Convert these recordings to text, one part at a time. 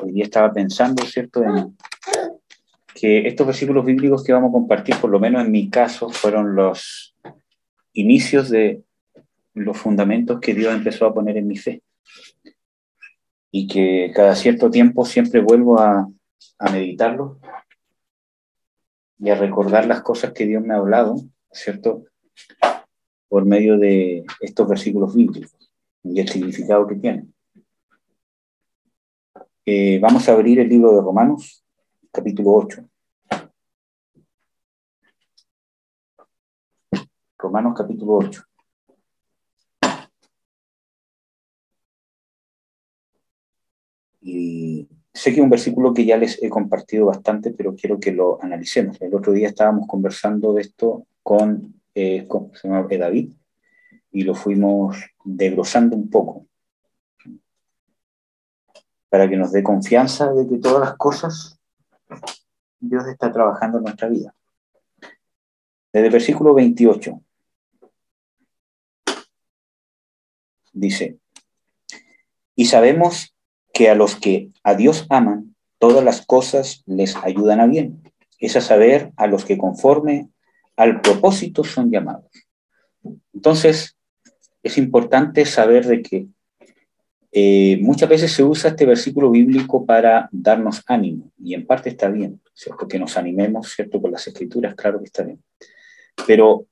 Hoy día estaba pensando, ¿cierto?, en que estos versículos bíblicos que vamos a compartir, por lo menos en mi caso, fueron los inicios de los fundamentos que Dios empezó a poner en mi fe. Y que cada cierto tiempo siempre vuelvo a meditarlo y a recordar las cosas que Dios me ha hablado, ¿cierto?, por medio de estos versículos bíblicos y el significado que tienen. Vamos a abrir el libro de Romanos, capítulo 8. Romanos, capítulo 8. Y sé que es un versículo que ya les he compartido bastante, pero quiero que lo analicemos. El otro día estábamos conversando de esto con se llama David, y lo fuimos desglosando un poco, para que nos dé confianza de que todas las cosas Dios está trabajando en nuestra vida. Desde el versículo 28 dice: y sabemos que a los que a Dios aman, todas las cosas les ayudan a bien. Es a saber, a los que conforme al propósito son llamados. Entonces, es importante saber de que muchas veces se usa este versículo bíblico para darnos ánimo, y en parte está bien, ¿cierto?, que nos animemos, ¿cierto?, por las Escrituras, claro que está bien. Pero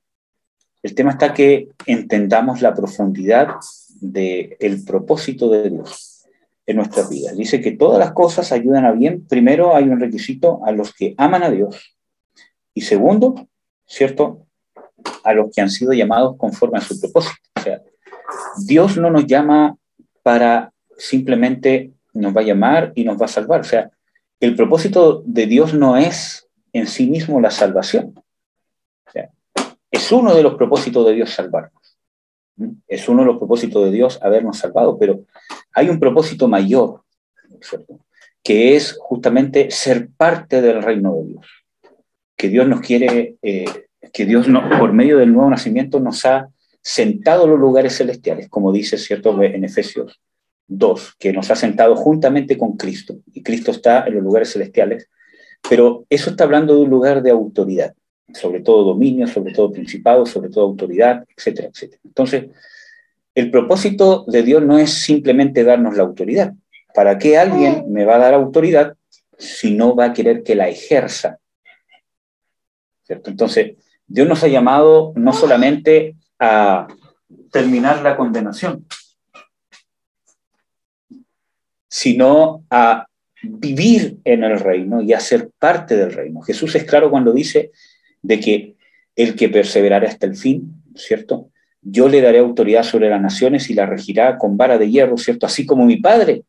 el tema está que entendamos la profundidad del propósito de Dios en nuestras vidas. Dice que todas las cosas ayudan a bien. Primero hay un requisito: a los que aman a Dios. Y segundo, ¿cierto?, a los que han sido llamados conforme a su propósito. O sea, Dios no nos llama para simplemente nos va a llamar y nos va a salvar. O sea, el propósito de Dios no es en sí mismo la salvación. O sea, es uno de los propósitos de Dios salvarnos. Es uno de los propósitos de Dios habernos salvado, pero hay un propósito mayor, ¿cierto?, que es justamente ser parte del reino de Dios. Que Dios nos quiere, que Dios por medio del nuevo nacimiento nos ha sentado en los lugares celestiales, como dice, ¿cierto?, en Efesios 2, que nos ha sentado juntamente con Cristo, y Cristo está en los lugares celestiales, pero eso está hablando de un lugar de autoridad, sobre todo dominio, sobre todo principado, sobre todo autoridad, etcétera, etcétera. Entonces, el propósito de Dios no es simplemente darnos la autoridad. ¿Para qué alguien me va a dar autoridad si no va a querer que la ejerza? ¿Cierto? Entonces, Dios nos ha llamado no solamente a terminar la condenación, sino a vivir en el reino y a ser parte del reino. Jesús es claro cuando dice de que el que perseverará hasta el fin, ¿cierto?, yo le daré autoridad sobre las naciones y la regirá con vara de hierro, ¿cierto?, así como mi Padre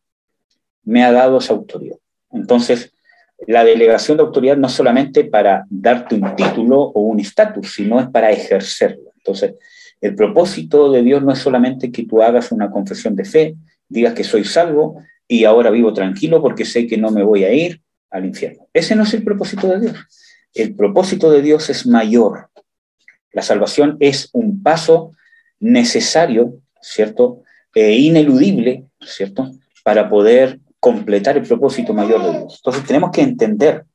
me ha dado esa autoridad. Entonces, la delegación de autoridad no es solamente para darte un título o un estatus, sino es para ejercerlo. Entonces, el propósito de Dios no es solamente que tú hagas una confesión de fe, digas que soy salvo y ahora vivo tranquilo porque sé que no me voy a ir al infierno. Ese no es el propósito de Dios. El propósito de Dios es mayor. La salvación es un paso necesario, ¿cierto?, ineludible, ¿cierto?, para poder completar el propósito mayor de Dios. Entonces tenemos que entender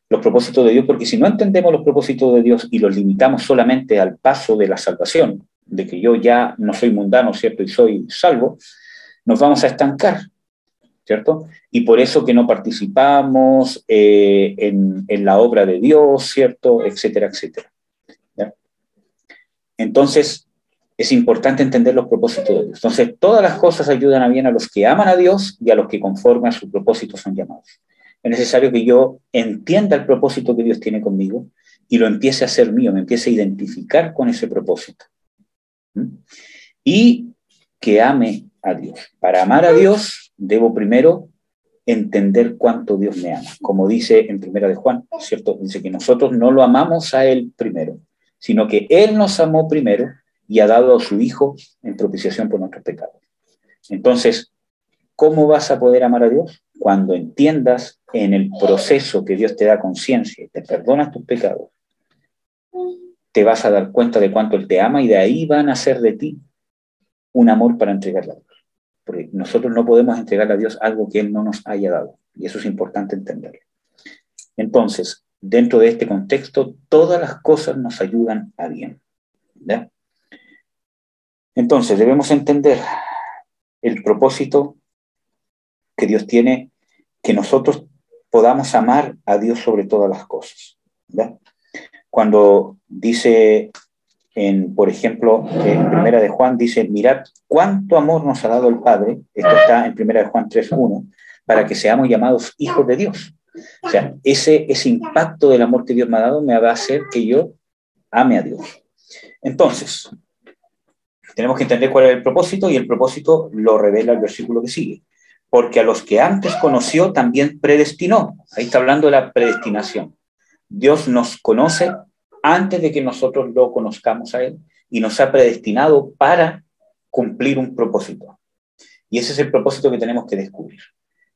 los propósitos de Dios, porque si no entendemos los propósitos de Dios y los limitamos solamente al paso de la salvación, de que yo ya no soy mundano, ¿cierto?, y soy salvo, nos vamos a estancar, ¿cierto? Y por eso que no participamos en la obra de Dios, ¿cierto?, etcétera, etcétera. ¿Ya? Entonces, es importante entender los propósitos de Dios. Entonces, todas las cosas ayudan a bien a los que aman a Dios y a los que conforme a su propósito son llamados. Es necesario que yo entienda el propósito que Dios tiene conmigo y lo empiece a hacer mío, me empiece a identificar con ese propósito. Y que ame a Dios. Para amar a Dios, debo primero entender cuánto Dios me ama. Como dice en Primera de Juan, ¿cierto? Dice que nosotros no lo amamos a Él primero, sino que Él nos amó primero y ha dado a su Hijo en propiciación por nuestros pecados. Entonces, ¿cómo vas a poder amar a Dios? Cuando entiendas en el proceso que Dios te da conciencia y te perdonas tus pecados, te vas a dar cuenta de cuánto Él te ama y de ahí van a hacer de ti un amor para entregarle a Dios. Porque nosotros no podemos entregarle a Dios algo que Él no nos haya dado. Y eso es importante entenderlo. Entonces, dentro de este contexto, todas las cosas nos ayudan a bien. ¿Ya? Entonces, debemos entender el propósito que Dios tiene, que nosotros podamos amar a Dios sobre todas las cosas. ¿Ya? Cuando dice, por ejemplo, en Primera de Juan, dice, mirad cuánto amor nos ha dado el Padre, esto está en Primera de Juan 3:1, para que seamos llamados hijos de Dios. O sea, ese impacto del amor que Dios me ha dado me va a hacer que yo ame a Dios. Entonces, tenemos que entender cuál es el propósito, y el propósito lo revela el versículo que sigue. Porque a los que antes conoció, también predestinó. Ahí está hablando de la predestinación. Dios nos conoce antes de que nosotros lo conozcamos a Él, y nos ha predestinado para cumplir un propósito. Y ese es el propósito que tenemos que descubrir.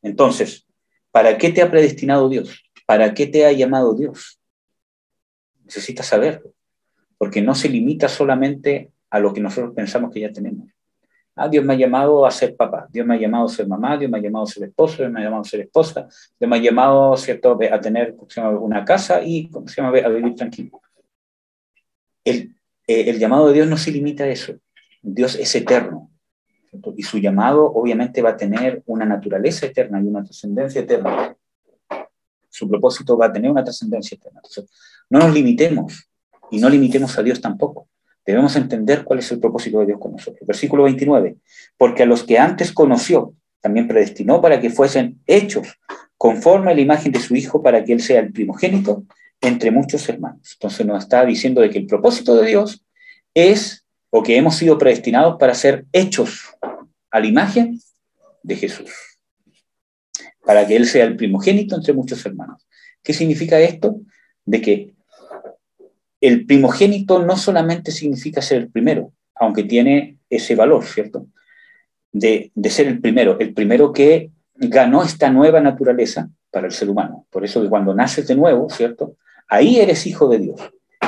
Entonces, ¿para qué te ha predestinado Dios? ¿Para qué te ha llamado Dios? Necesitas saberlo, porque no se limita solamente a lo que nosotros pensamos que ya tenemos. Dios me ha llamado a ser papá, Dios me ha llamado a ser mamá, Dios me ha llamado a ser esposo, Dios me ha llamado a ser esposa, Dios me ha llamado, ¿cierto?, a tener una casa y a vivir tranquilo. El llamado de Dios no se limita a eso. Dios es eterno, ¿cierto? Y su llamado obviamente va a tener una naturaleza eterna y una trascendencia eterna. Su propósito va a tener una trascendencia eterna. Entonces, no nos limitemos, y no limitemos a Dios tampoco. Debemos entender cuál es el propósito de Dios con nosotros. Versículo 29. Porque a los que antes conoció, también predestinó para que fuesen hechos conforme a la imagen de su Hijo, para que Él sea el primogénito entre muchos hermanos. Entonces nos está diciendo de que el propósito de Dios es, o que hemos sido predestinados para ser hechos a la imagen de Jesús, para que Él sea el primogénito entre muchos hermanos. ¿Qué significa esto? De que el primogénito no solamente significa ser el primero, aunque tiene ese valor, ¿cierto? De ser el primero que ganó esta nueva naturaleza para el ser humano. Por eso que cuando naces de nuevo, ¿cierto? Ahí eres hijo de Dios.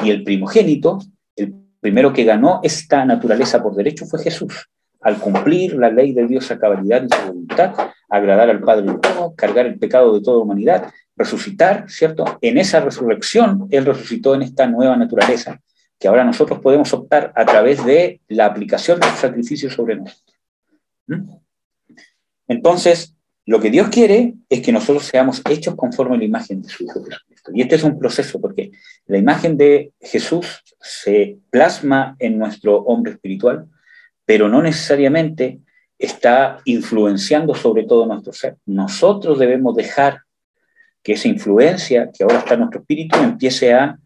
Y el primogénito, el primero que ganó esta naturaleza por derecho fue Jesús. Al cumplir la ley de Dios a cabalidad y su voluntad, agradar al Padre Eterno, cargar el pecado de toda humanidad, resucitar, ¿cierto? En esa resurrección, Él resucitó en esta nueva naturaleza, que ahora nosotros podemos optar a través de la aplicación de su sacrificio sobre nosotros. Entonces, lo que Dios quiere es que nosotros seamos hechos conforme a la imagen de su Hijo Jesucristo. Y este es un proceso, porque la imagen de Jesús se plasma en nuestro hombre espiritual, pero no necesariamente está influenciando sobre todo nuestro ser. Nosotros debemos dejar que esa influencia que ahora está en nuestro espíritu empiece a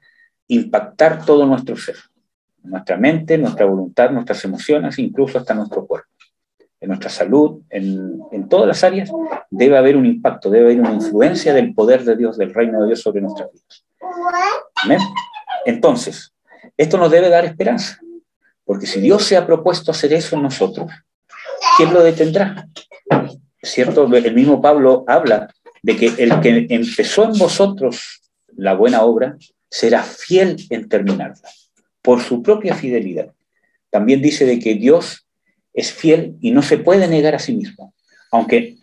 impactar todo nuestro ser, nuestra mente, nuestra voluntad, nuestras emociones, incluso hasta nuestro cuerpo. En nuestra salud, en todas las áreas, debe haber un impacto, debe haber una influencia del poder de Dios, del reino de Dios sobre nuestras vidas. ¿Amén? Entonces, esto nos debe dar esperanza, porque si Dios se ha propuesto hacer eso en nosotros, ¿quién lo detendrá? ¿Cierto? El mismo Pablo habla de que el que empezó en vosotros la buena obra será fiel en terminarla, por su propia fidelidad. También dice de que Dios es fiel y no se puede negar a sí mismo. Aunque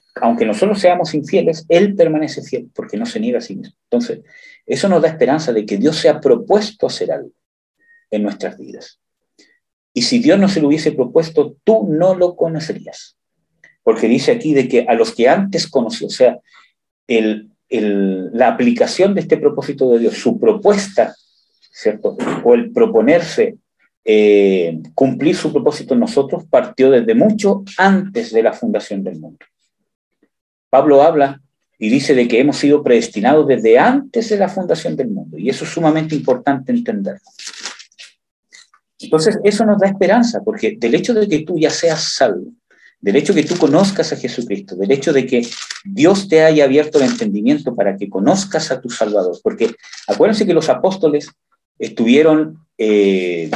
nosotros seamos infieles, Él permanece fiel porque no se niega a sí mismo. Entonces, eso nos da esperanza de que Dios se ha propuesto hacer algo en nuestras vidas. Y si Dios no se lo hubiese propuesto, tú no lo conocerías. Porque dice aquí de que a los que antes conoció, o sea, la aplicación de este propósito de Dios, su propuesta, ¿cierto? O el proponerse cumplir su propósito en nosotros partió desde mucho antes de la fundación del mundo. Pablo habla y dice de que hemos sido predestinados desde antes de la fundación del mundo, y eso es sumamente importante entenderlo. Entonces, eso nos da esperanza, porque del hecho de que tú ya seas salvo, del hecho de que tú conozcas a Jesucristo, del hecho de que Dios te haya abierto el entendimiento para que conozcas a tu Salvador, porque acuérdense que los apóstoles estuvieron 13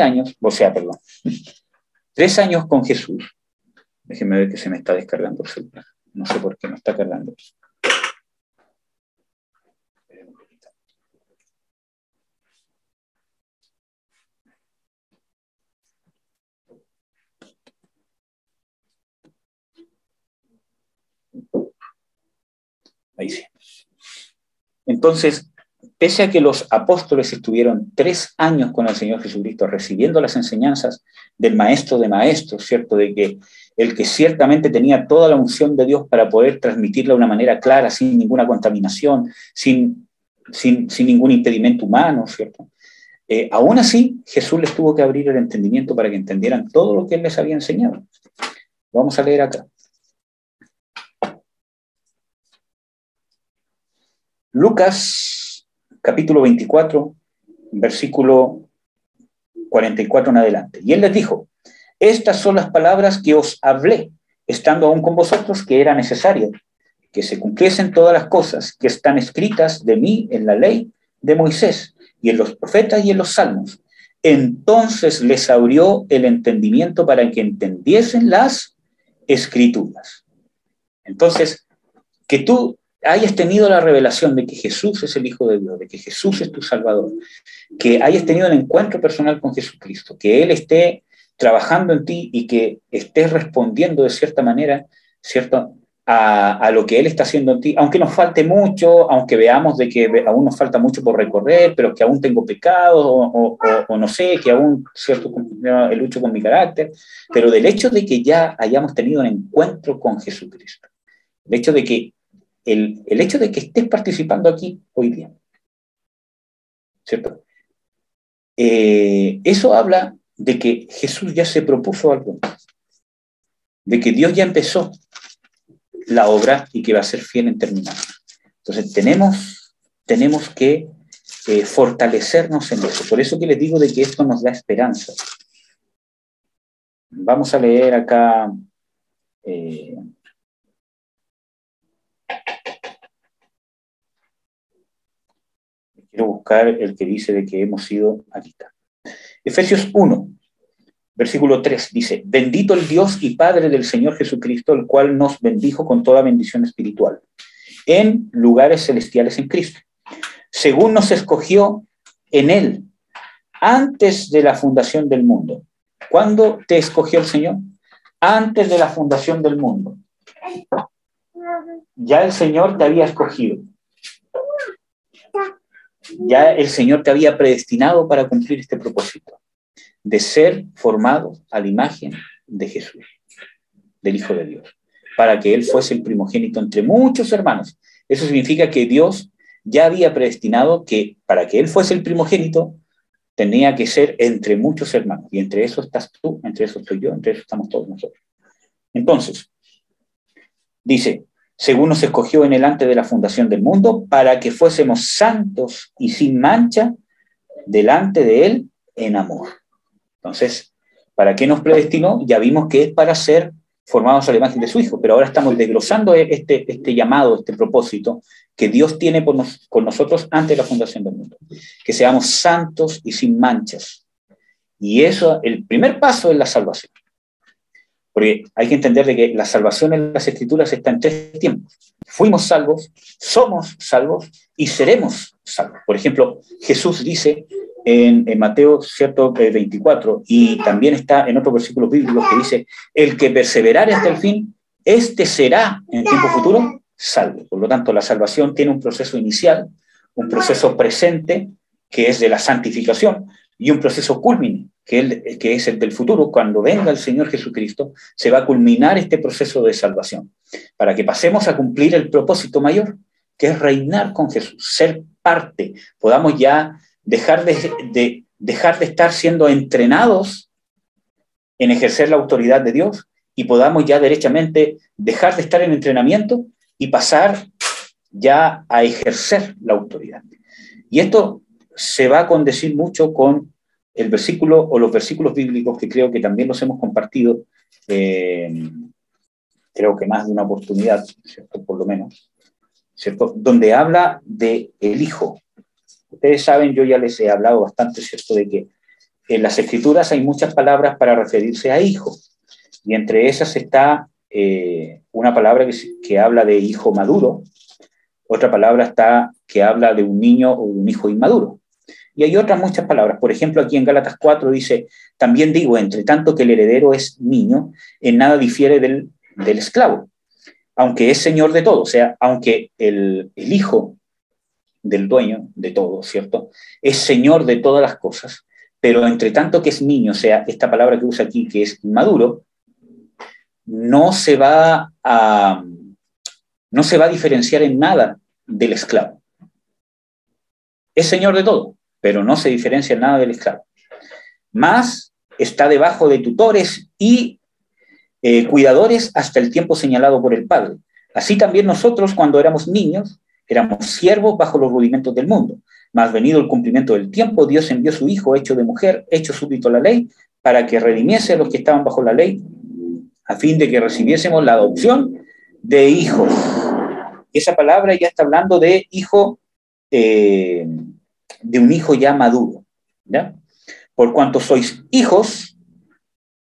años, o sea, perdón, 3 años con Jesús. Déjenme ver que se me está descargando el celular. No sé por qué no está cargando. Ahí sí. Entonces, pese a que los apóstoles estuvieron 3 años con el Señor Jesucristo recibiendo las enseñanzas del Maestro de Maestros, ¿cierto? De que el que ciertamente tenía toda la unción de Dios para poder transmitirla de una manera clara, sin ninguna contaminación, sin ningún impedimento humano, ¿cierto? Aún así, Jesús les tuvo que abrir el entendimiento para que entendieran todo lo que Él les había enseñado. Vamos a leer acá. Lucas, capítulo 24, versículo 44 en adelante. Y Él les dijo, estas son las palabras que os hablé, estando aún con vosotros, que era necesario que se cumpliesen todas las cosas que están escritas de mí en la ley de Moisés, y en los profetas y en los salmos. Entonces les abrió el entendimiento para que entendiesen las escrituras. Entonces, que tú hayas tenido la revelación de que Jesús es el Hijo de Dios, de que Jesús es tu Salvador, que hayas tenido el encuentro personal con Jesucristo, que Él esté trabajando en ti y que estés respondiendo de cierta manera, ¿cierto?, a lo que Él está haciendo en ti, aunque nos falte mucho, aunque veamos de que aún nos falta mucho por recorrer, pero que aún tengo pecados, o no sé, que aún, ¿cierto?, lucho con mi carácter, pero del hecho de que ya hayamos tenido un encuentro con Jesucristo, el hecho de que el hecho de que estés participando aquí hoy día, ¿cierto? Eso habla de que Jesús ya se propuso algo, de que Dios ya empezó la obra y que va a ser fiel en terminar. Entonces tenemos que fortalecernos en eso. Por eso que les digo de que esto nos da esperanza. Vamos a leer acá quiero buscar el que dice de que hemos sido, aquí está. Efesios 1, versículo 3 dice, bendito el Dios y Padre del Señor Jesucristo, el cual nos bendijo con toda bendición espiritual en lugares celestiales en Cristo, según nos escogió en Él, antes de la fundación del mundo. ¿Cuándo te escogió el Señor? Antes de la fundación del mundo. Ya el Señor te había escogido. Ya el Señor te había predestinado para cumplir este propósito, de ser formado a la imagen de Jesús, del Hijo de Dios, para que Él fuese el primogénito entre muchos hermanos. Eso significa que Dios ya había predestinado que para que Él fuese el primogénito, tenía que ser entre muchos hermanos, y entre eso estás tú, entre eso estoy yo, entre eso estamos todos nosotros. Entonces, dice, según nos escogió en Él antes de la fundación del mundo, para que fuésemos santos y sin mancha delante de Él en amor. Entonces, ¿para qué nos predestinó? Ya vimos que es para ser formados a la imagen de su Hijo, pero ahora estamos desglosando este llamado, este propósito que Dios tiene con nosotros antes de la fundación del mundo. Que seamos santos y sin manchas. Y eso, el primer paso es la salvación. Porque hay que entender de que la salvación en las Escrituras está en 3 tiempos. Fuimos salvos, somos salvos y seremos salvos. Por ejemplo, Jesús dice en Mateo 24, y también está en otro versículo bíblico que dice, el que perseverare hasta el fin, este será en tiempo futuro salvo. Por lo tanto, la salvación tiene un proceso inicial, un proceso presente, que es de la santificación, y un proceso culmine, que es el del futuro. Cuando venga el Señor Jesucristo, se va a culminar este proceso de salvación, para que pasemos a cumplir el propósito mayor, que es reinar con Jesús, ser parte, podamos ya dejar de estar siendo entrenados en ejercer la autoridad de Dios y podamos ya derechamente dejar de estar en entrenamiento y pasar ya a ejercer la autoridad. Y esto se va a condecir mucho con el versículo o los versículos bíblicos que creo que también los hemos compartido, creo que más de una oportunidad, ¿cierto? Por lo menos, ¿cierto? Donde habla de el Hijo. Ustedes saben, yo ya les he hablado bastante, ¿cierto?, de que en las Escrituras hay muchas palabras para referirse a hijo, y entre esas está una palabra que habla de hijo maduro, otra palabra está que habla de un niño o un hijo inmaduro, y hay otras muchas palabras. Por ejemplo, aquí en Gálatas 4 dice, también digo, entre tanto que el heredero es niño, en nada difiere del esclavo, aunque es señor de todo, o sea, aunque el hijo del dueño de todo, ¿cierto? Es señor de todas las cosas, pero entre tanto que es niño, o sea, esta palabra que usa aquí, que es inmaduro, no se va a diferenciar en nada del esclavo. Es señor de todo, pero no se diferencia en nada del esclavo. Más está debajo de tutores y cuidadores hasta el tiempo señalado por el Padre. Así también nosotros, cuando éramos niños, éramos siervos bajo los rudimentos del mundo. Mas venido el cumplimiento del tiempo, Dios envió a su Hijo, hecho de mujer, hecho súbdito a la ley, para que redimiese a los que estaban bajo la ley, a fin de que recibiésemos la adopción de hijos. Esa palabra ya está hablando de hijo, de un hijo ya maduro, ¿ya? Por cuanto sois hijos,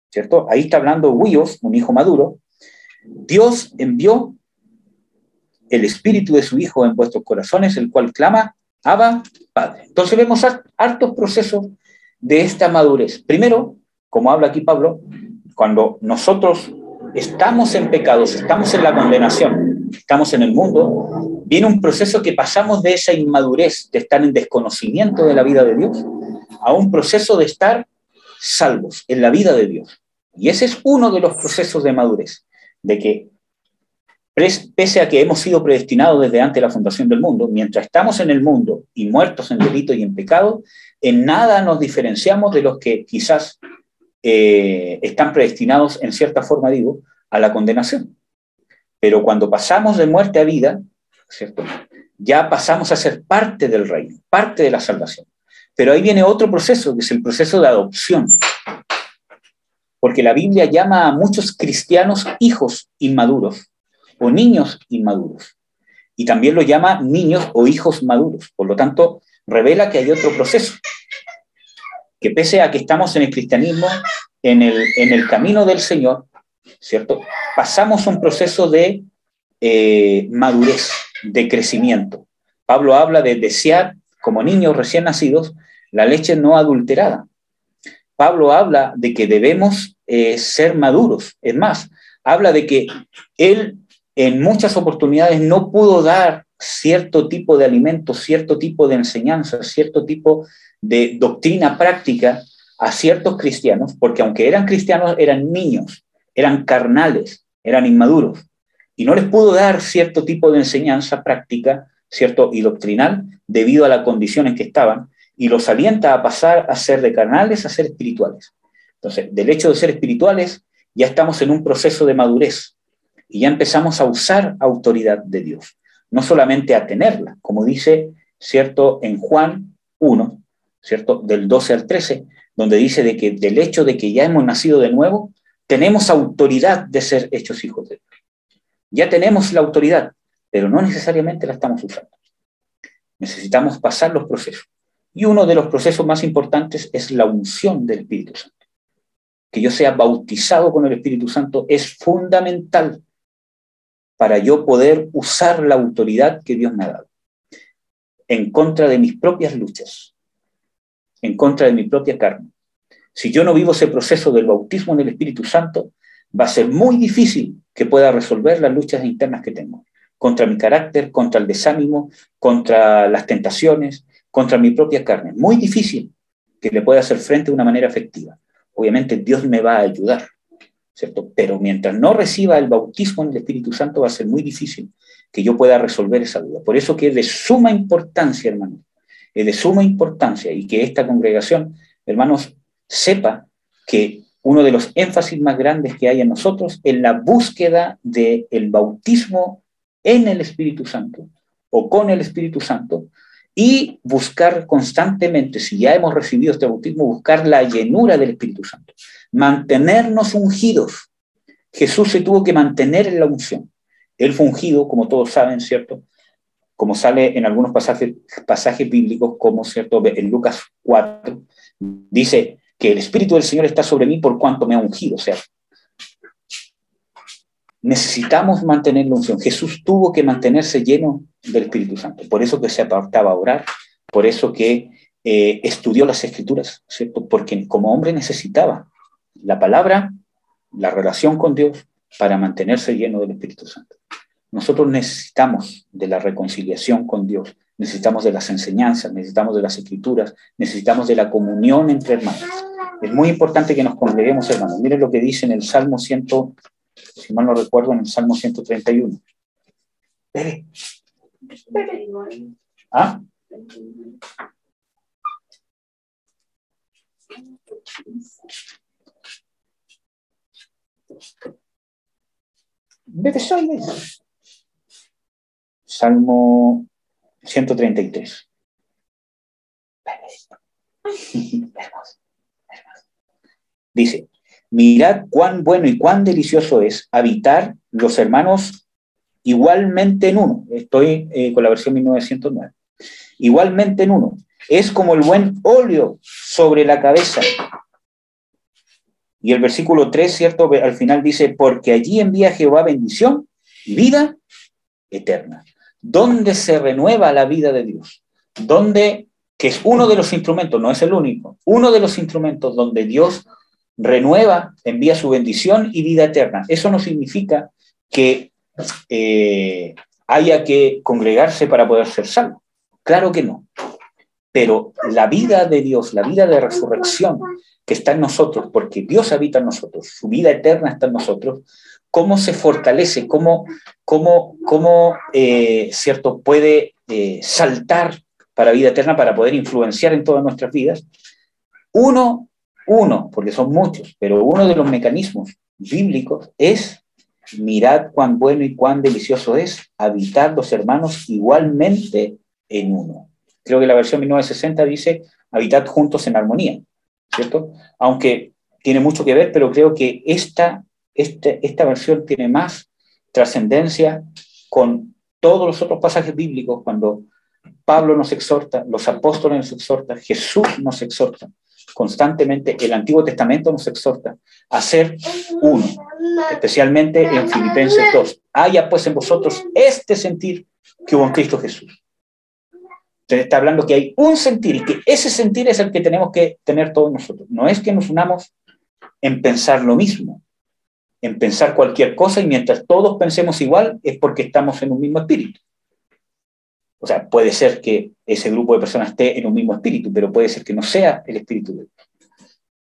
¿cierto? Ahí está hablando huíos, un hijo maduro. Dios envió el espíritu de su Hijo en vuestros corazones, el cual clama, Abba, Padre. Entonces vemos hartos procesos de esta madurez. Primero, como habla aquí Pablo, cuando nosotros estamos en pecados, estamos en la condenación, estamos en el mundo, viene un proceso que pasamos de esa inmadurez, de estar en desconocimiento de la vida de Dios, a un proceso de estar salvos en la vida de Dios. Y ese es uno de los procesos de madurez, de que pese a que hemos sido predestinados desde antes de la fundación del mundo, mientras estamos en el mundo y muertos en delito y en pecado, en nada nos diferenciamos de los que quizás están predestinados, en cierta forma digo, a la condenación. Pero cuando pasamos de muerte a vida, ¿cierto?, ya pasamos a ser parte del reino, parte de la salvación. Pero ahí viene otro proceso, que es el proceso de adopción. Porque la Biblia llama a muchos cristianos hijos inmaduros o niños inmaduros. Y también lo llama niños o hijos maduros. Por lo tanto, revela que hay otro proceso. Que pese a que estamos en el cristianismo, en el camino del Señor, ¿cierto?, pasamos un proceso de madurez, de crecimiento. Pablo habla de desear, como niños recién nacidos, la leche no adulterada. Pablo habla de que debemos ser maduros. Es más, habla de que él en muchas oportunidades no pudo dar cierto tipo de alimento, cierto tipo de enseñanza, cierto tipo de doctrina práctica a ciertos cristianos, porque aunque eran cristianos, eran niños, eran carnales, eran inmaduros, y no les pudo dar cierto tipo de enseñanza práctica, cierto, y doctrinal, debido a la condición en que estaban, y los alienta a pasar a ser de carnales a ser espirituales. Entonces, del hecho de ser espirituales, ya estamos en un proceso de madurez, y ya empezamos a usar autoridad de Dios, no solamente a tenerla, como dice, ¿cierto?, en Juan 1, ¿cierto?, del 12 al 13, donde dice de que del hecho de que ya hemos nacido de nuevo, tenemos autoridad de ser hechos hijos de Dios. Ya tenemos la autoridad, pero no necesariamente la estamos usando. Necesitamos pasar los procesos. Y uno de los procesos más importantes es la unción del Espíritu Santo. Que yo sea bautizado con el Espíritu Santo es fundamental para yo poder usar la autoridad que Dios me ha dado en contra de mis propias luchas, en contra de mi propia carne. Si yo no vivo ese proceso del bautismo en el Espíritu Santo, va a ser muy difícil que pueda resolver las luchas internas que tengo, contra mi carácter, contra el desánimo, contra las tentaciones, contra mi propia carne. Muy difícil que le pueda hacer frente de una manera efectiva. Obviamente Dios me va a ayudar, ¿cierto? Pero mientras no reciba el bautismo en el Espíritu Santo va a ser muy difícil que yo pueda resolver esa duda. Por eso que es de suma importancia, hermanos, es de suma importancia, y que esta congregación, hermanos, sepa que uno de los énfasis más grandes que hay en nosotros es la búsqueda del bautismo en el Espíritu Santo o con el Espíritu Santo, y buscar constantemente, si ya hemos recibido este bautismo, buscar la llenura del Espíritu Santo, mantenernos ungidos. Jesús se tuvo que mantener en la unción. Él fue ungido, como todos saben, ¿cierto?, como sale en algunos pasajes bíblicos, como, ¿cierto?, en Lucas 4, dice que el Espíritu del Señor está sobre mí por cuanto me ha ungido. O sea, necesitamos mantener la unción. Jesús tuvo que mantenerse lleno del Espíritu Santo. Por eso que se apartaba a orar, por eso que estudió las Escrituras, ¿cierto?, porque como hombre necesitaba la palabra, la relación con Dios, para mantenerse lleno del Espíritu Santo. nosotros necesitamos de la reconciliación con Dios, necesitamos de las enseñanzas, necesitamos de las escrituras, necesitamos de la comunión entre hermanos. Es muy importante que nos congreguemos, hermanos. Miren lo que dice en el Salmo 100, si mal no recuerdo, en el Salmo 131. Bebe. ¿Ah? Bebe solo. Salmo 133. Dice, mirad cuán bueno y cuán delicioso es habitar los hermanos igualmente en uno. Estoy con la versión 1909. Igualmente en uno. Es como el buen óleo sobre la cabeza. Y el versículo 3, ¿cierto? Al final dice, porque allí envía Jehová bendición y vida eterna. ¿Dónde se renueva la vida de Dios? ¿Dónde, que es uno de los instrumentos, no es el único, uno de los instrumentos donde Dios renueva, envía su bendición y vida eterna? Eso no significa que haya que congregarse para poder ser salvo. Claro que no. Pero la vida de Dios, la vida de resurrección que está en nosotros, porque Dios habita en nosotros, su vida eterna está en nosotros, ¿cómo se fortalece? ¿Cómo cierto, puede saltar para vida eterna, para poder influenciar en todas nuestras vidas? Uno, porque son muchos, pero uno de los mecanismos bíblicos es: mirad cuán bueno y cuán delicioso es habitar los hermanos igualmente en uno. Creo que la versión 1960 dice, habitad juntos en armonía, ¿cierto? Aunque tiene mucho que ver, pero creo que esta versión tiene más trascendencia con todos los otros pasajes bíblicos, cuando Pablo nos exhorta, los apóstoles nos exhortan, Jesús nos exhorta constantemente, el Antiguo Testamento nos exhorta a ser uno, especialmente en Filipenses 2. Haya pues en vosotros este sentir que hubo en Cristo Jesús. Entonces está hablando que hay un sentir y que ese sentir es el que tenemos que tener todos nosotros. No es que nos unamos en pensar lo mismo, en pensar cualquier cosa, y mientras todos pensemos igual es porque estamos en un mismo espíritu. O sea, puede ser que ese grupo de personas esté en un mismo espíritu, pero puede ser que no sea el espíritu de Dios.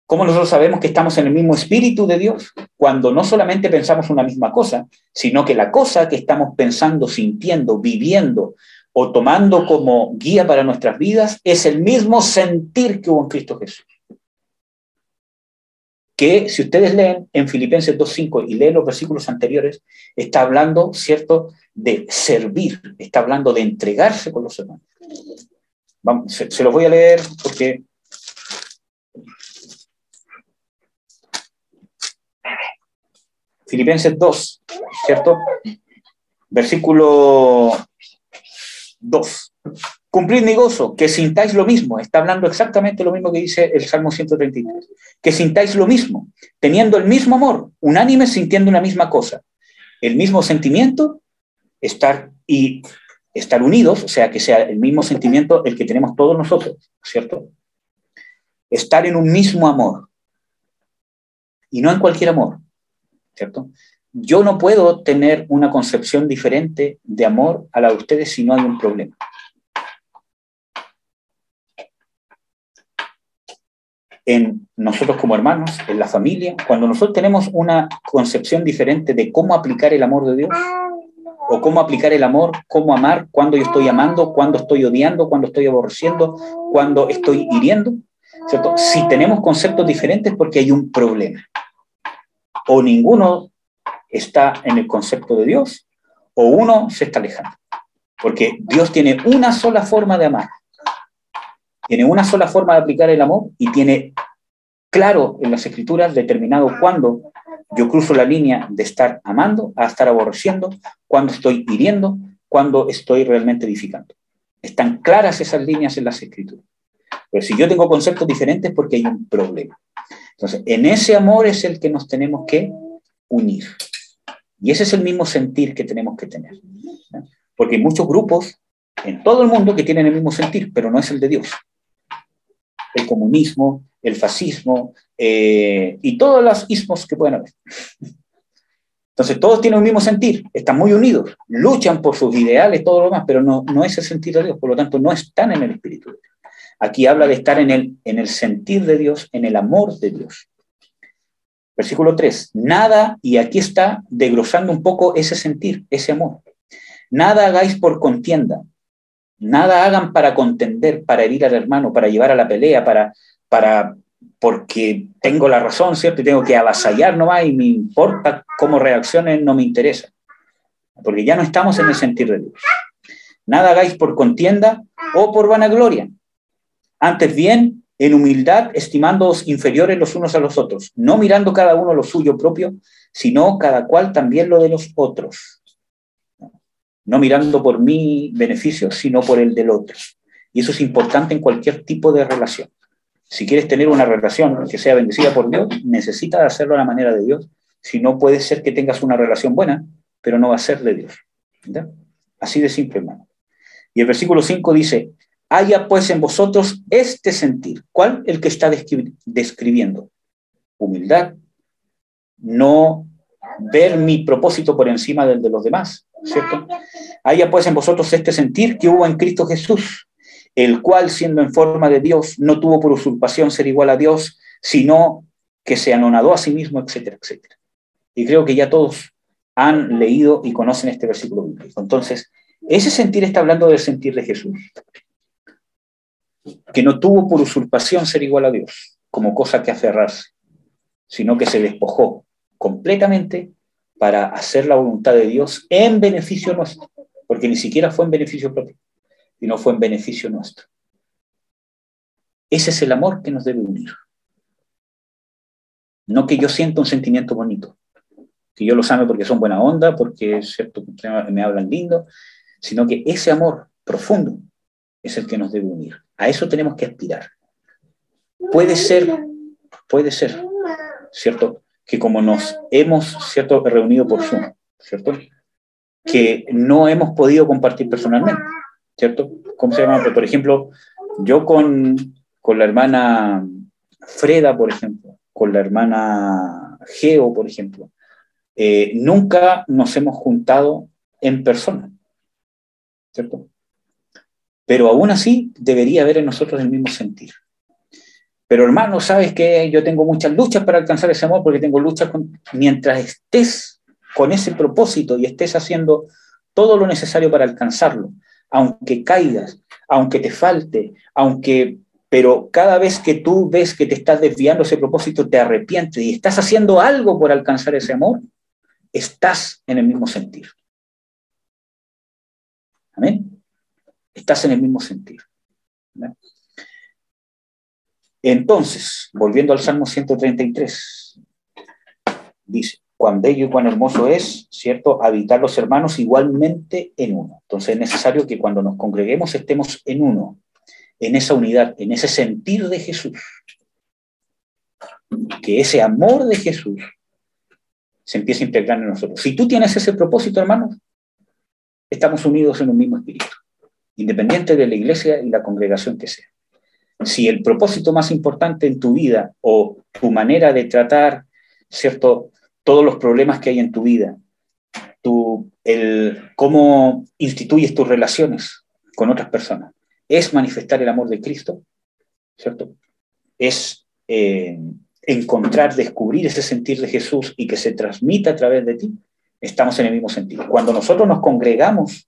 ¿Cómo nosotros sabemos que estamos en el mismo espíritu de Dios? Cuando no solamente pensamos una misma cosa, sino que la cosa que estamos pensando, sintiendo, viviendo o tomando como guía para nuestras vidas es el mismo sentir que hubo en Cristo Jesús. Que si ustedes leen en Filipenses 2.5 y leen los versículos anteriores, está hablando, ¿cierto?, de servir, está hablando de entregarse con los hermanos. Vamos, se los voy a leer porque... Filipenses 2, ¿cierto? Versículo 2. Cumplid mi gozo, que sintáis lo mismo. Está hablando exactamente lo mismo que dice el Salmo 133. Que sintáis lo mismo, teniendo el mismo amor, unánimes, sintiendo una misma cosa. El mismo sentimiento, estar unidos, o sea, que sea el mismo sentimiento el que tenemos todos nosotros, ¿cierto? Estar en un mismo amor. Y no en cualquier amor, ¿cierto? Yo no puedo tener una concepción diferente de amor a la de ustedes si no hay un problema. En nosotros como hermanos, en la familia, cuando nosotros tenemos una concepción diferente de cómo aplicar el amor de Dios, o cómo aplicar el amor, cómo amar, cuando yo estoy amando, cuando estoy odiando, cuando estoy aborreciendo, cuando estoy hiriendo, ¿cierto? Si tenemos conceptos diferentes, porque hay un problema. O ninguno está en el concepto de Dios, o uno se está alejando. Porque Dios tiene una sola forma de amar. Tiene una sola forma de aplicar el amor, y tiene claro en las Escrituras determinado cuándo yo cruzo la línea de estar amando a estar aborreciendo, cuándo estoy hiriendo, cuándo estoy realmente edificando. Están claras esas líneas en las Escrituras. Pero si yo tengo conceptos diferentes, es porque hay un problema. Entonces, en ese amor es el que nos tenemos que unir. Y ese es el mismo sentir que tenemos que tener, ¿no? Porque hay muchos grupos en todo el mundo que tienen el mismo sentir, pero no es el de Dios. El comunismo, el fascismo y todos los ismos que pueden haber. Entonces todos tienen un mismo sentir, están muy unidos, luchan por sus ideales, todo lo demás, pero no es el sentir de Dios, por lo tanto no están en el Espíritu. Aquí habla de estar en el sentir de Dios, en el amor de Dios. Versículo 3, nada, y aquí está desglosando un poco ese sentir, ese amor. Nada hagáis por contienda, nada hagan para contender, para herir al hermano, para llevar a la pelea, porque tengo la razón, ¿cierto? Y tengo que avasallar nomás y me importa cómo reaccionen, no me interesa. Porque ya no estamos en el sentir de Dios. Nada hagáis por contienda o por vanagloria. Antes bien, en humildad, estimándoos inferiores los unos a los otros, no mirando cada uno lo suyo propio, sino cada cual también lo de los otros. No mirando por mi beneficio, sino por el del otro. Y eso es importante en cualquier tipo de relación. Si quieres tener una relación que sea bendecida por Dios, necesitas hacerlo a la manera de Dios. Si no, puede ser que tengas una relación buena, pero no va a ser de Dios. ¿Verdad? Así de simple, hermano. Y el versículo 5 dice, haya pues en vosotros este sentir. ¿Cuál? El que está describiendo. Humildad. No ver mi propósito por encima del de los demás, ¿cierto? Haya pues en vosotros este sentir que hubo en Cristo Jesús, el cual, siendo en forma de Dios, no tuvo por usurpación ser igual a Dios, sino que se anonadó a sí mismo, etcétera, etcétera. Y creo que ya todos han leído y conocen este versículo bíblico. Entonces, ese sentir está hablando del sentir de Jesús, que no tuvo por usurpación ser igual a Dios, como cosa que aferrarse, sino que se despojó completamente para hacer la voluntad de Dios en beneficio nuestro, porque ni siquiera fue en beneficio propio, sino fue en beneficio nuestro. Ese es el amor que nos debe unir. No que yo sienta un sentimiento bonito, que yo los ame porque son buena onda, porque es cierto que me hablan lindo, sino que ese amor profundo es el que nos debe unir. A eso tenemos que aspirar. Puede ser, ¿cierto? Que como nos hemos, ¿cierto?, reunido por Zoom, ¿cierto?, que no hemos podido compartir personalmente, ¿cierto? ¿Cómo se llama? Por ejemplo, yo con la hermana Freda, por ejemplo, con la hermana Geo, por ejemplo, nunca nos hemos juntado en persona, ¿cierto? Pero aún así debería haber en nosotros el mismo sentir. Pero hermano, ¿sabes qué? Yo tengo muchas luchas para alcanzar ese amor porque tengo luchas mientras estés con ese propósito y estés haciendo todo lo necesario para alcanzarlo, aunque caigas, aunque te falte, pero cada vez que tú ves que te estás desviando ese propósito, te arrepientes y estás haciendo algo por alcanzar ese amor, estás en el mismo sentir. ¿Amén? Estás en el mismo sentir. ¿Amén? Entonces, volviendo al Salmo 133, dice, cuán bello y cuán hermoso es, ¿cierto?, habitar los hermanos igualmente en uno. Entonces es necesario que cuando nos congreguemos estemos en uno, en esa unidad, en ese sentir de Jesús. Que ese amor de Jesús se empiece a integrar en nosotros. Si tú tienes ese propósito, hermanos, estamos unidos en un mismo espíritu, independiente de la iglesia y la congregación que sea. Si el propósito más importante en tu vida o tu manera de tratar, ¿cierto?, todos los problemas que hay en tu vida, cómo instituyes tus relaciones con otras personas, es manifestar el amor de Cristo, ¿cierto? Es encontrar, descubrir ese sentir de Jesús y que se transmita a través de ti, estamos en el mismo sentido. Cuando nosotros nos congregamos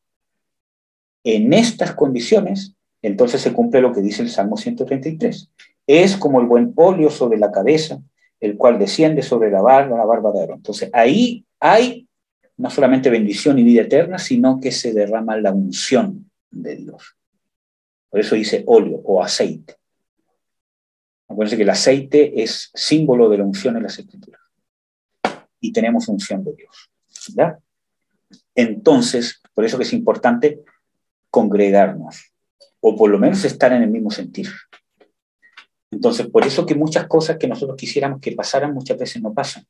en estas condiciones, entonces se cumple lo que dice el Salmo 133. Es como el buen óleo sobre la cabeza, el cual desciende sobre la barba de Aarón. Entonces ahí hay no solamente bendición y vida eterna, sino que se derrama la unción de Dios. Por eso dice óleo o aceite. Acuérdense que el aceite es símbolo de la unción en las Escrituras. Y tenemos unción de Dios. ¿Verdad? Entonces, por eso que es importante congregarnos, o por lo menos estar en el mismo sentir. Entonces, por eso que muchas cosas que nosotros quisiéramos que pasaran, muchas veces no pasan.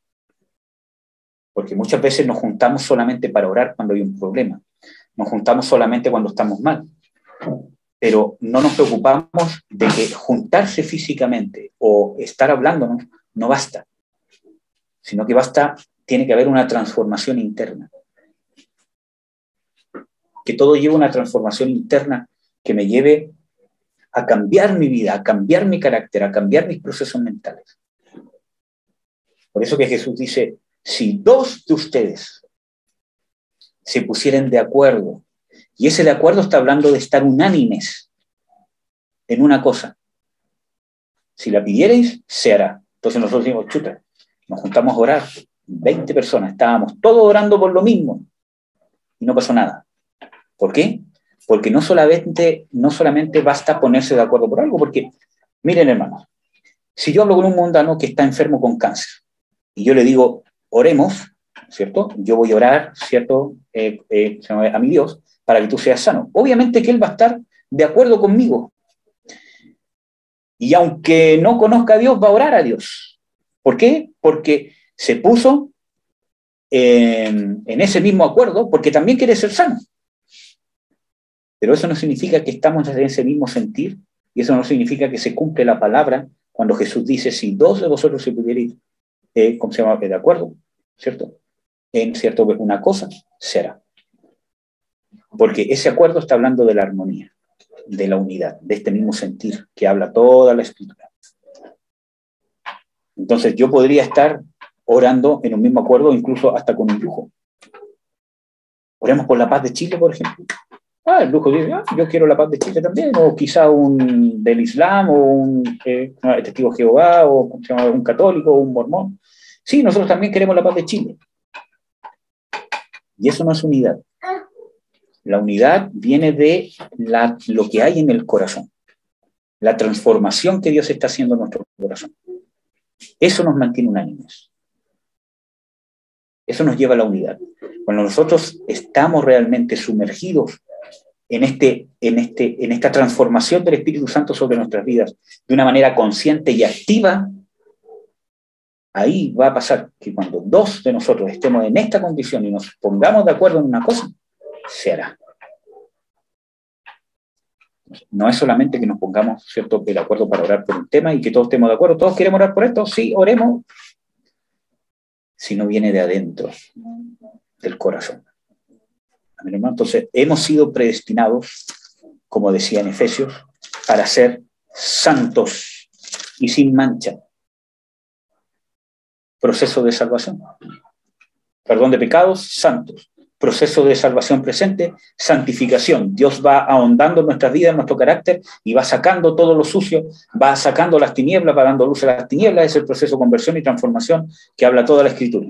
Porque muchas veces nos juntamos solamente para orar cuando hay un problema. Nos juntamos solamente cuando estamos mal. Pero no nos preocupamos de que juntarse físicamente o estar hablándonos no basta. Sino que basta tiene que haber una transformación interna. Que todo lleve una transformación interna que me lleve a cambiar mi vida, a cambiar mi carácter, a cambiar mis procesos mentales. Por eso que Jesús dice, si dos de ustedes se pusieren de acuerdo, y ese de acuerdo está hablando de estar unánimes en una cosa, si la pidierais, se hará. Entonces nosotros decimos, chuta, nos juntamos a orar, 20 personas, estábamos todos orando por lo mismo, y no pasó nada. ¿Por qué? Porque no solamente basta ponerse de acuerdo por algo, porque, miren hermanos, si yo hablo con un mundano que está enfermo con cáncer, y yo le digo, oremos, ¿cierto? Yo voy a orar, ¿cierto? A mi Dios, para que tú seas sano. Obviamente que él va a estar de acuerdo conmigo. Y aunque no conozca a Dios, va a orar a Dios. ¿Por qué? Porque se puso en ese mismo acuerdo, porque también quiere ser sano. Pero eso no significa que estamos en ese mismo sentir, y eso no significa que se cumple la palabra cuando Jesús dice, si dos de vosotros se pudieran, ¿cómo se llama? De acuerdo, ¿cierto? En cierto, una cosa será. Porque ese acuerdo está hablando de la armonía, de la unidad, de este mismo sentir que habla toda la Escritura. Entonces yo podría estar orando en un mismo acuerdo, incluso hasta con un lujo. Oremos por la paz de Chile, por ejemplo. El lujo dice, yo quiero la paz de Chile también, o quizá un del Islam, o un testigo de Jehová, o un católico, o un mormón. Sí, nosotros también queremos la paz de Chile. Y eso no es unidad. La unidad viene de lo que hay en el corazón, la transformación que Dios está haciendo en nuestro corazón. Eso nos mantiene unánimes. Eso nos lleva a la unidad. Cuando nosotros estamos realmente sumergidos en esta transformación del Espíritu Santo sobre nuestras vidas de una manera consciente y activa, ahí va a pasar que cuando dos de nosotros estemos en esta condición y nos pongamos de acuerdo en una cosa, se hará. No es solamente que nos pongamos, ¿cierto?, de acuerdo para orar por un tema y que todos estemos de acuerdo, todos queremos orar por esto, sí, oremos, sino viene de adentro, del corazón. Amén, hermano. Entonces, hemos sido predestinados, como decía en Efesios, para ser santos y sin mancha. Proceso de salvación. Perdón de pecados, santos. Proceso de salvación presente, santificación. Dios va ahondando en nuestras vidas, en nuestro carácter, y va sacando todo lo sucio, va sacando las tinieblas, va dando luz a las tinieblas. Es el proceso de conversión y transformación que habla toda la Escritura.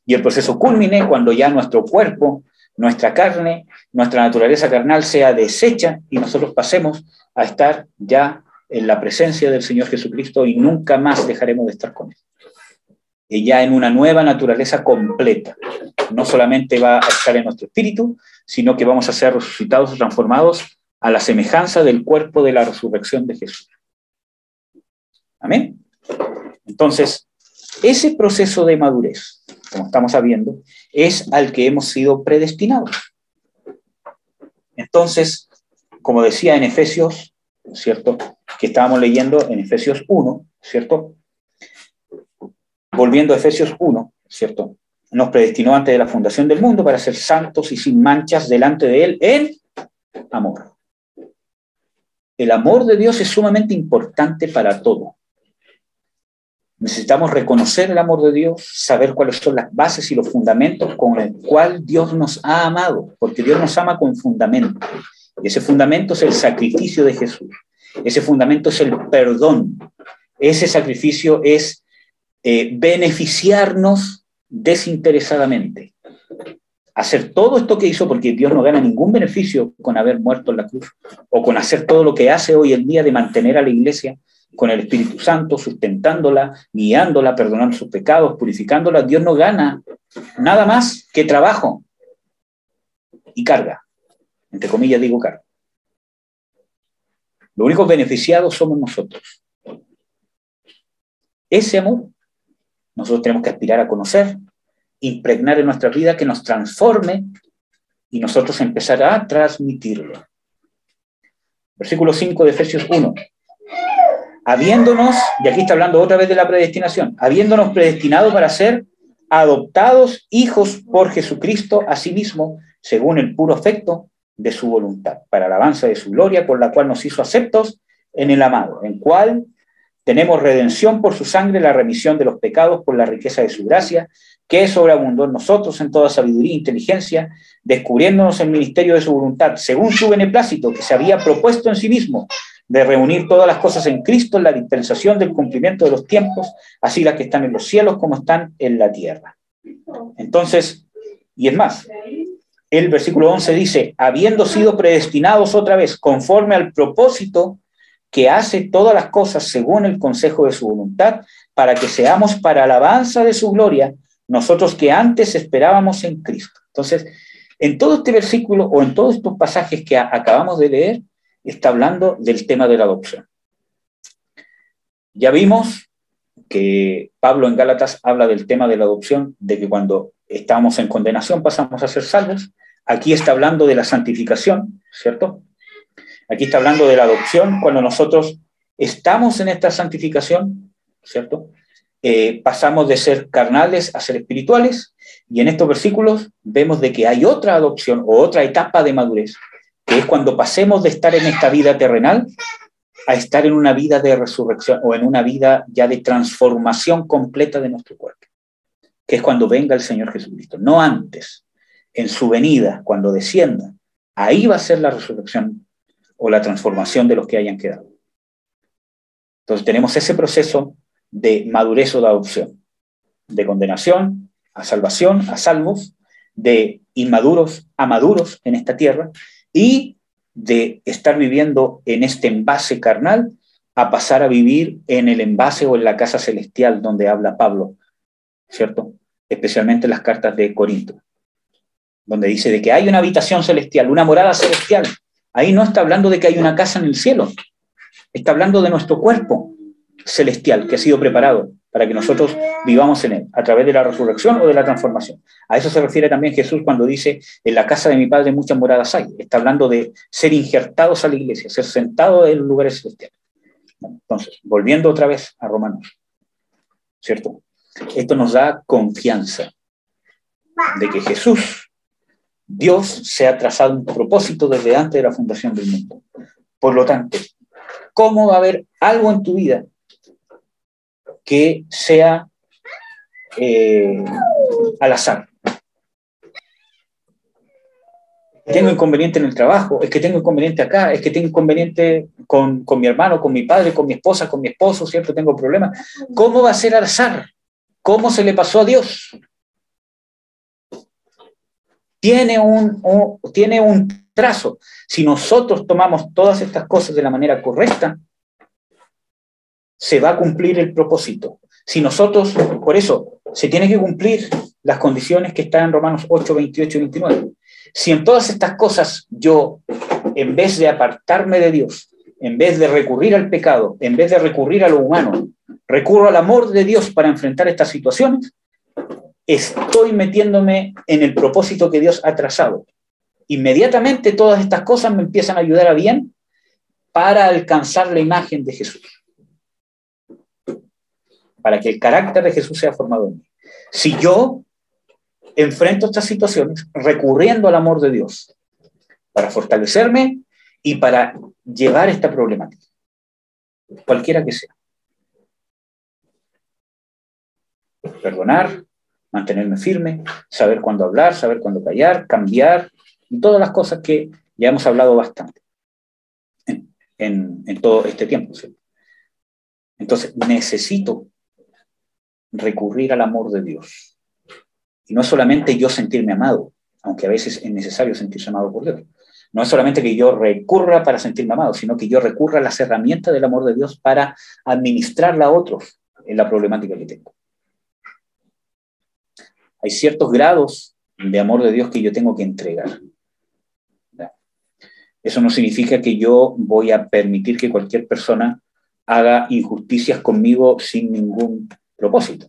Y el proceso culmine cuando ya nuestro cuerpo, nuestra carne, nuestra naturaleza carnal sea deshecha y nosotros pasemos a estar ya en la presencia del Señor Jesucristo y nunca más dejaremos de estar con Él. Y ya en una nueva naturaleza completa. No solamente va a estar en nuestro espíritu, sino que vamos a ser resucitados y transformados a la semejanza del cuerpo de la resurrección de Jesús. Amén. Entonces, ese proceso de madurez, como estamos sabiendo, es al que hemos sido predestinados. Entonces, como decía en Efesios, ¿cierto?, que estábamos leyendo en Efesios 1, ¿cierto?, volviendo a Efesios 1, ¿cierto?, nos predestinó antes de la fundación del mundo para ser santos y sin manchas delante de Él en amor. El amor de Dios es sumamente importante para todo. Necesitamos reconocer el amor de Dios, saber cuáles son las bases y los fundamentos con el cual Dios nos ha amado, porque Dios nos ama con fundamento. Y ese fundamento es el sacrificio de Jesús. Ese fundamento es el perdón. Ese sacrificio es beneficiarnos desinteresadamente. Hacer todo esto que hizo, porque Dios no gana ningún beneficio con haber muerto en la cruz, o con hacer todo lo que hace hoy en día de mantener a la iglesia con el Espíritu Santo, sustentándola, guiándola, perdonando sus pecados, purificándola. Dios no gana nada más que trabajo y carga. Entre comillas digo carga. Los únicos beneficiados somos nosotros. Ese amor nosotros tenemos que aspirar a conocer, impregnar en nuestra vida, que nos transforme y nosotros empezar a transmitirlo. Versículo 5 de Efesios 1. Habiéndonos, y aquí está hablando otra vez de la predestinación, habiéndonos predestinado para ser adoptados hijos por Jesucristo a sí mismo, según el puro afecto de su voluntad, para alabanza de su gloria, con la cual nos hizo aceptos en el amado, en cual tenemos redención por su sangre, la remisión de los pecados por la riqueza de su gracia, que sobreabundó en nosotros en toda sabiduría e inteligencia, descubriéndonos el ministerio de su voluntad, según su beneplácito, que se había propuesto en sí mismo, de reunir todas las cosas en Cristo en la dispensación del cumplimiento de los tiempos, así las que están en los cielos como están en la tierra. Entonces, y es más, el versículo 11 dice, habiendo sido predestinados otra vez, conforme al propósito que hace todas las cosas según el consejo de su voluntad, para que seamos para alabanza de su gloria, nosotros que antes esperábamos en Cristo. Entonces, en todo este versículo o en todos estos pasajes que acabamos de leer, está hablando del tema de la adopción. Ya vimos que Pablo en Gálatas habla del tema de la adopción, de que cuando estamos en condenación pasamos a ser salvos. Aquí está hablando de la santificación, ¿cierto? Aquí está hablando de la adopción, cuando nosotros estamos en esta santificación, ¿cierto? Pasamos de ser carnales a ser espirituales, y en estos versículos vemos de que hay otra adopción o otra etapa de madurez, que es cuando pasemos de estar en esta vida terrenal a estar en una vida de resurrección o en una vida ya de transformación completa de nuestro cuerpo, que es cuando venga el Señor Jesucristo, no antes, en su venida, cuando descienda, ahí va a ser la resurrección o la transformación de los que hayan quedado. Entonces tenemos ese proceso de madurez o de adopción, de condenación a salvación, a salvos, de inmaduros a maduros en esta tierra, y de estar viviendo en este envase carnal a pasar a vivir en el envase o en la casa celestial donde habla Pablo, ¿cierto? Especialmente en las cartas de Corinto, donde dice de que hay una habitación celestial, una morada celestial. Ahí no está hablando de que hay una casa en el cielo, está hablando de nuestro cuerpo celestial que ha sido preparado para que nosotros vivamos en él, a través de la resurrección o de la transformación. A eso se refiere también Jesús cuando dice, en la casa de mi Padre muchas moradas hay. Está hablando de ser injertados a la iglesia, ser sentados en los lugares celestiales. Entonces, volviendo otra vez a Romanos, ¿cierto? Esto nos da confianza de que Jesús, Dios, se ha trazado un propósito desde antes de la fundación del mundo. Por lo tanto, ¿cómo va a haber algo en tu vida que sea al azar? Tengo inconveniente en el trabajo, es que tengo inconveniente acá, es que tengo inconveniente con mi hermano, con mi padre, con mi esposa, con mi esposo, ¿cierto? Tengo problemas. ¿Cómo va a ser al azar? ¿Cómo se le pasó a Dios? Tiene un trazo. Si nosotros tomamos todas estas cosas de la manera correcta, se va a cumplir el propósito. Si nosotros, por eso, se tienen que cumplir las condiciones que están en Romanos 8, 28 y 29. Si en todas estas cosas yo, en vez de apartarme de Dios, en vez de recurrir al pecado, en vez de recurrir a lo humano, recurro al amor de Dios para enfrentar estas situaciones, estoy metiéndome en el propósito que Dios ha trazado. Inmediatamente todas estas cosas me empiezan a ayudar a bien para alcanzar la imagen de Jesús, para que el carácter de Jesús sea formado en mí. Si yo enfrento estas situaciones recurriendo al amor de Dios para fortalecerme y para llevar esta problemática, cualquiera que sea. Perdonar, mantenerme firme, saber cuándo hablar, saber cuándo callar, cambiar, y todas las cosas que ya hemos hablado bastante en todo este tiempo, ¿sí? Entonces, necesito recurrir al amor de Dios. Y no es solamente yo sentirme amado, aunque a veces es necesario sentirse amado por Dios. No es solamente que yo recurra para sentirme amado, sino que yo recurra a las herramientas del amor de Dios para administrarla a otros en la problemática que tengo. Hay ciertos grados de amor de Dios que yo tengo que entregar. Eso no significa que yo voy a permitir que cualquier persona haga injusticias conmigo sin ningún propósito.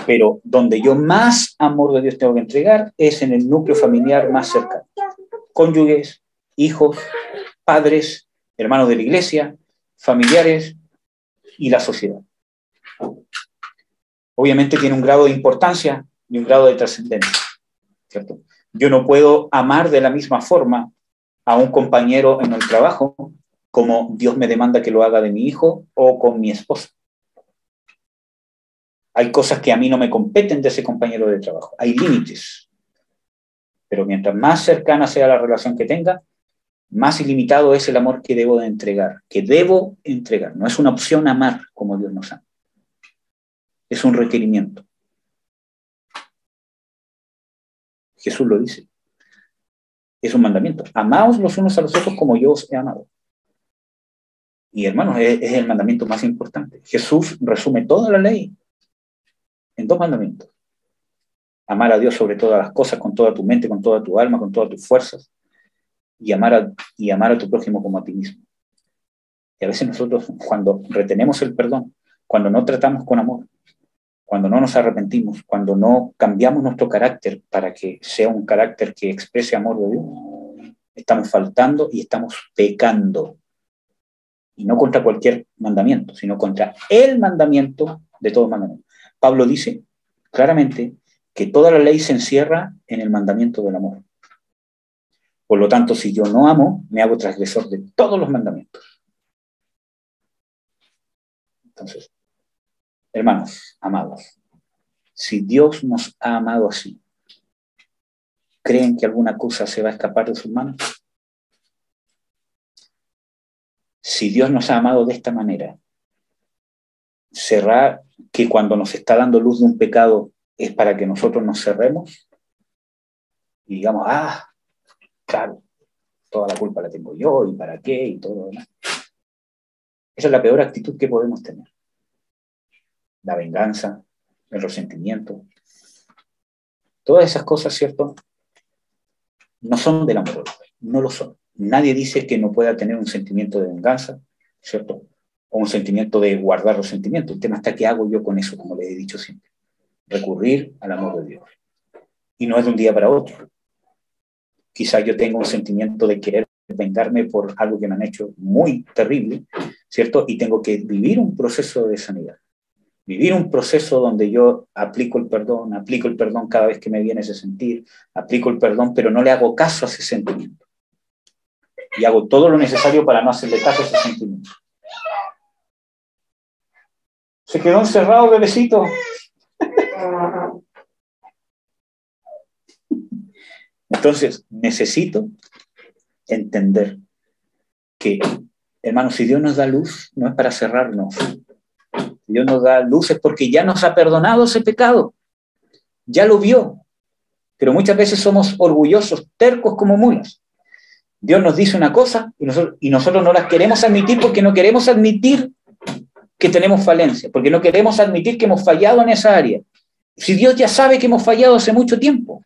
Pero donde yo más amor de Dios tengo que entregar es en el núcleo familiar más cercano. Cónyuges, hijos, padres, hermanos de la iglesia, familiares y la sociedad. obviamente tiene un grado de importancia y un grado de trascendencia, ¿cierto? Yo no puedo amar de la misma forma a un compañero en el trabajo como Dios me demanda que lo haga de mi hijo o con mi esposa. Hay cosas que a mí no me competen de ese compañero de trabajo. Hay límites. Pero mientras más cercana sea la relación que tenga, más ilimitado es el amor que debo de entregar, que debo entregar. No es una opción amar como Dios nos ama. Es un requerimiento. Jesús lo dice. Es un mandamiento. Amaos los unos a los otros como yo os he amado. Y hermanos, es el mandamiento más importante. Jesús resume toda la ley en 2 mandamientos. Amar a Dios sobre todas las cosas, con toda tu mente, con toda tu alma, con todas tus fuerzas, y amar a tu prójimo como a ti mismo. Y a veces nosotros, cuando retenemos el perdón, cuando no tratamos con amor, cuando no nos arrepentimos, cuando no cambiamos nuestro carácter para que sea un carácter que exprese amor de Dios, estamos faltando y estamos pecando. Y no contra cualquier mandamiento, sino contra el mandamiento de todos los mandamientos. Pablo dice claramente que toda la ley se encierra en el mandamiento del amor. Por lo tanto, si yo no amo, me hago transgresor de todos los mandamientos. Entonces, hermanos, amados, si Dios nos ha amado así, ¿creen que alguna cosa se va a escapar de sus manos? Si Dios nos ha amado de esta manera, ¿será que cuando nos está dando luz de un pecado es para que nosotros nos cerremos? Y digamos, claro, toda la culpa la tengo yo, y para qué, y todo lo demás. Esa es la peor actitud que podemos tener. La venganza, el resentimiento. Todas esas cosas, ¿cierto? No son del amor, no lo son. Nadie dice que no pueda tener un sentimiento de venganza, ¿cierto? O un sentimiento de guardar resentimiento. El tema está qué hago yo con eso, como les he dicho siempre. Recurrir al amor de Dios. Y no es de un día para otro. Quizás yo tenga un sentimiento de querer vengarme por algo que me han hecho muy terrible, ¿cierto? Y tengo que vivir un proceso de sanidad. Vivir un proceso donde yo aplico el perdón cada vez que me viene ese sentir, aplico el perdón, pero no le hago caso a ese sentimiento. Y hago todo lo necesario para no hacerle caso a ese sentimiento. Se quedó encerrado, bebecito. Entonces, necesito entender que, hermanos, si Dios nos da luz, no es para cerrarnos. Si Dios nos da luz es porque ya nos ha perdonado ese pecado. Ya lo vio. Pero muchas veces somos orgullosos, tercos como mulas. Dios nos dice una cosa y nosotros no las queremos admitir porque no queremos admitir que tenemos falencia, porque no queremos admitir que hemos fallado en esa área. Si Dios ya sabe que hemos fallado hace mucho tiempo,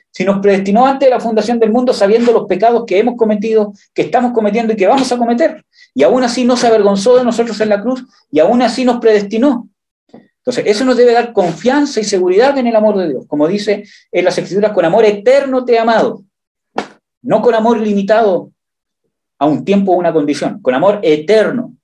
si nos predestinó antes de la fundación del mundo sabiendo los pecados que hemos cometido, que estamos cometiendo y que vamos a cometer, y aún así no se avergonzó de nosotros en la cruz, y aún así nos predestinó. Entonces, eso nos debe dar confianza y seguridad en el amor de Dios. Como dice en las Escrituras, con amor eterno te he amado. No con amor limitado a un tiempo o una condición, con amor eterno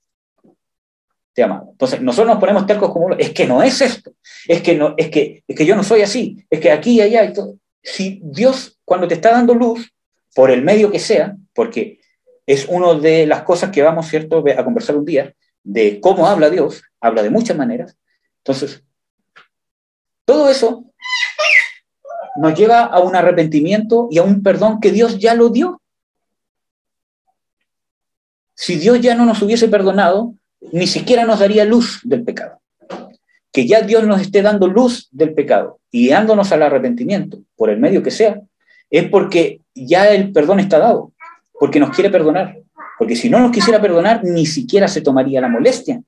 te he amado. Entonces, nosotros nos ponemos tercos como, es que no es esto, es que yo no soy así, es que aquí y allá y todo. Si Dios, cuando te está dando luz, por el medio que sea, porque es una de las cosas que vamos, ¿cierto?, a conversar un día, de cómo habla Dios, habla de muchas maneras. Entonces, todo eso nos lleva a un arrepentimiento y a un perdón que Dios ya lo dio. Si Dios ya no nos hubiese perdonado, ni siquiera nos daría luz del pecado. Que ya Dios nos esté dando luz del pecado y guiándonos al arrepentimiento, por el medio que sea, es porque ya el perdón está dado, porque nos quiere perdonar. Porque si no nos quisiera perdonar, ni siquiera se tomaría la molestia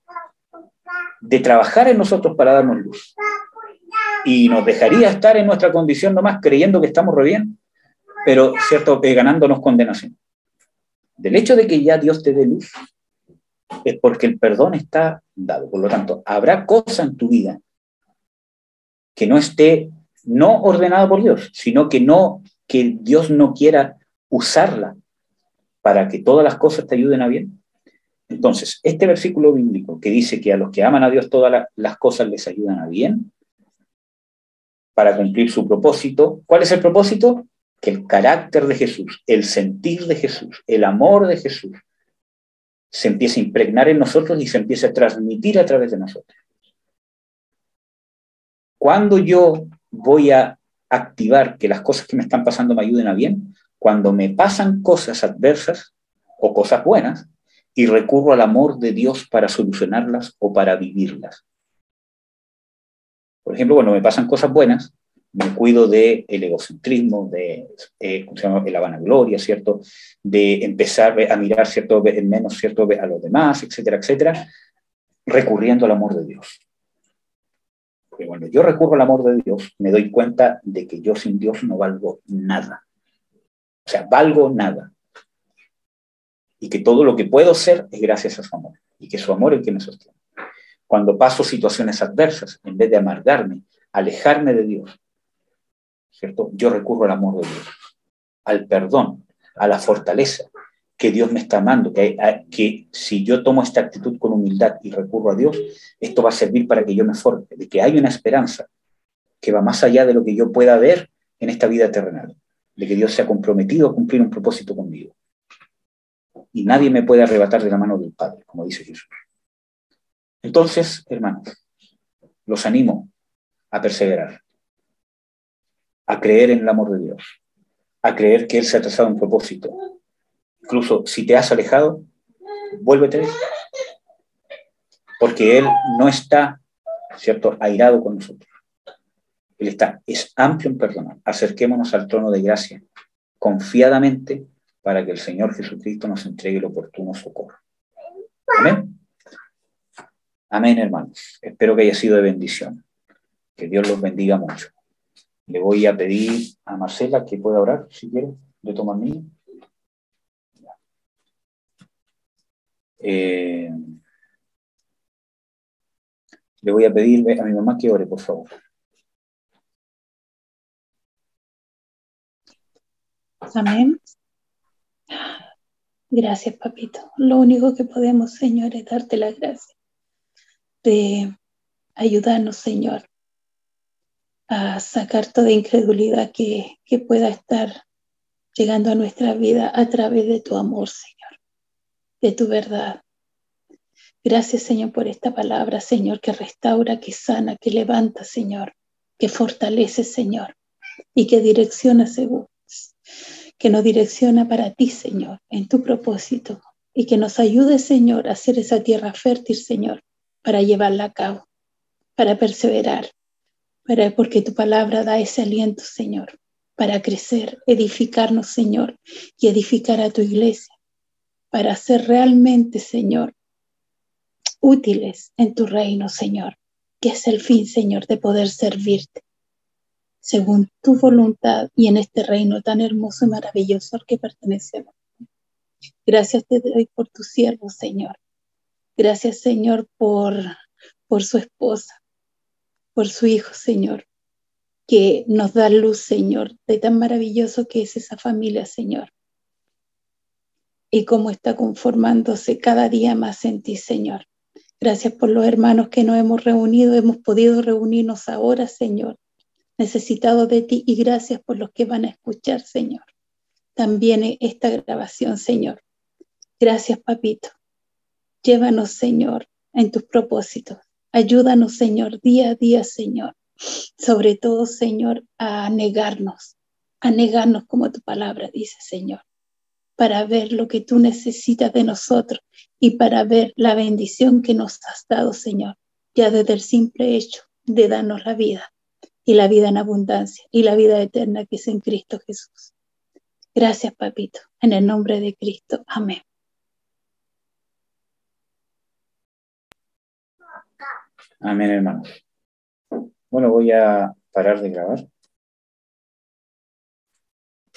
de trabajar en nosotros para darnos luz. Y nos dejaría estar en nuestra condición nomás creyendo que estamos re bien, pero, ¿cierto?, ganándonos condenación. Del hecho de que ya Dios te dé luz, es porque el perdón está dado. Por lo tanto, habrá cosa en tu vida que no esté, no ordenada por Dios, sino que Dios no quiera usarla para que todas las cosas te ayuden a bien. Entonces, este versículo bíblico que dice que a los que aman a Dios todas las cosas les ayudan a bien, para cumplir su propósito. ¿Cuál es el propósito? Que el carácter de Jesús, el sentir de Jesús, el amor de Jesús se empiece a impregnar en nosotros y se empiece a transmitir a través de nosotros. Cuando yo voy a activar que las cosas que me están pasando me ayuden a bien, cuando me pasan cosas adversas o cosas buenas y recurro al amor de Dios para solucionarlas o para vivirlas. Por ejemplo, cuando me pasan cosas buenas, me cuido del egocentrismo, de la vanagloria, ¿cierto? De empezar a mirar, ¿cierto? En menos, ¿cierto? A los demás, etcétera, etcétera, recurriendo al amor de Dios. Porque cuando yo recurro al amor de Dios, me doy cuenta de que yo sin Dios no valgo nada. O sea, valgo nada. Y que todo lo que puedo ser es gracias a su amor. Y que su amor es el que me sostiene. Cuando paso situaciones adversas, en vez de amargarme, alejarme de Dios, ¿cierto? Yo recurro al amor de Dios, al perdón, a la fortaleza que Dios me está dando, que si yo tomo esta actitud con humildad y recurro a Dios, esto va a servir para que yo me forme, de que hay una esperanza que va más allá de lo que yo pueda ver en esta vida terrenal, de que Dios se ha comprometido a cumplir un propósito conmigo. Y nadie me puede arrebatar de la mano del Padre, como dice Jesús. Entonces, hermanos, los animo a perseverar, a creer en el amor de Dios, a creer que Él se ha trazado un propósito. Incluso si te has alejado, vuélvete a Él. Porque Él no está, ¿cierto?, airado con nosotros. Él es amplio en perdonar. Acerquémonos al trono de gracia confiadamente para que el Señor Jesucristo nos entregue el oportuno socorro. Amén. Amén, hermanos. Espero que haya sido de bendición. Que Dios los bendiga mucho. Le voy a pedir a Marcela que pueda orar, si quiere, de tomar niño. Le voy a pedir a mi mamá que ore, por favor. Amén. Gracias, papito. Lo único que podemos, Señor, es darte la gracia de ayudarnos, Señor, a sacar toda incredulidad que pueda estar llegando a nuestra vida a través de tu amor, Señor, de tu verdad. Gracias, Señor, por esta palabra, Señor, que restaura, que sana, que levanta, Señor, que fortalece, Señor, y que direcciona, según, que nos direcciona para ti, Señor, en tu propósito, y que nos ayude, Señor, a hacer esa tierra fértil, Señor, para llevarla a cabo, para perseverar, porque tu palabra da ese aliento, Señor, para crecer, edificarnos, Señor, y edificar a tu iglesia, para ser realmente, Señor, útiles en tu reino, Señor, que es el fin, Señor, de poder servirte según tu voluntad y en este reino tan hermoso y maravilloso al que pertenecemos. Gracias te doy por tu siervo, Señor. Gracias, Señor, por su esposa, por su hijo, Señor, que nos da luz, Señor, de tan maravilloso que es esa familia, Señor. Y cómo está conformándose cada día más en ti, Señor. Gracias por los hermanos que nos hemos reunido, hemos podido reunirnos ahora, Señor, necesitados de ti, y gracias por los que van a escuchar, Señor, también esta grabación, Señor. Gracias, papito. Llévanos, Señor, en tus propósitos. Ayúdanos, Señor, día a día, Señor. Sobre todo, Señor, a negarnos como tu palabra dice, Señor, para ver lo que tú necesitas de nosotros y para ver la bendición que nos has dado, Señor, ya desde el simple hecho de darnos la vida, y la vida en abundancia, y la vida eterna que es en Cristo Jesús. Gracias, papito, en el nombre de Cristo. Amén. Amén, hermanos. Bueno, voy a parar de grabar.